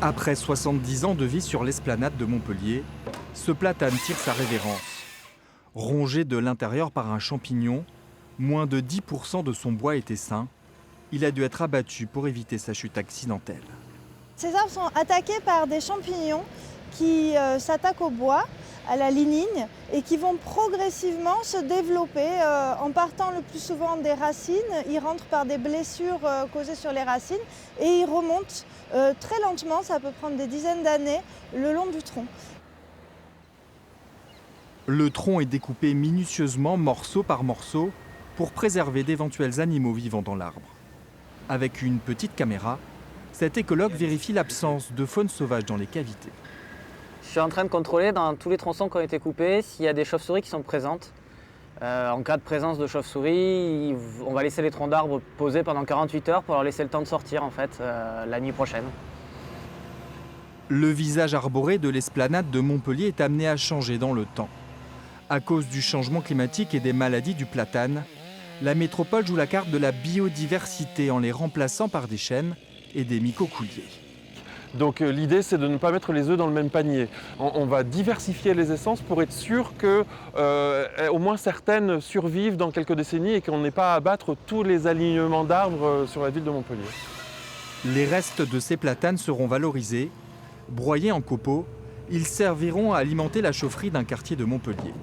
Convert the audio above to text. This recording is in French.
Après 70 ans de vie sur l'esplanade de Montpellier, ce platane tire sa révérence. Rongé de l'intérieur par un champignon, moins de 10% de son bois était sain. Il a dû être abattu pour éviter sa chute accidentelle. Ces arbres sont attaqués par des champignons qui s'attaquent au bois, à la lignine, et qui vont progressivement se développer en partant le plus souvent des racines. Ils rentrent par des blessures causées sur les racines et ils remontent très lentement, ça peut prendre des dizaines d'années, le long du tronc. Le tronc est découpé minutieusement, morceau par morceau, pour préserver d'éventuels animaux vivant dans l'arbre. Avec une petite caméra, cet écologue vérifie l'absence de faune sauvage dans les cavités. Je suis en train de contrôler dans tous les tronçons qui ont été coupés s'il y a des chauves-souris qui sont présentes. En cas de présence de chauves-souris, on va laisser les troncs d'arbres posés pendant 48 heures pour leur laisser le temps de sortir la nuit prochaine. Le visage arboré de l'esplanade de Montpellier est amené à changer dans le temps. À cause du changement climatique et des maladies du platane, la métropole joue la carte de la biodiversité en les remplaçant par des chênes et des micocouliers. Donc l'idée, c'est de ne pas mettre les œufs dans le même panier. On va diversifier les essences pour être sûr qu'au moins certaines survivent dans quelques décennies et qu'on n'ait pas à abattre tous les alignements d'arbres sur la ville de Montpellier. Les restes de ces platanes seront valorisés. Broyés en copeaux, ils serviront à alimenter la chaufferie d'un quartier de Montpellier.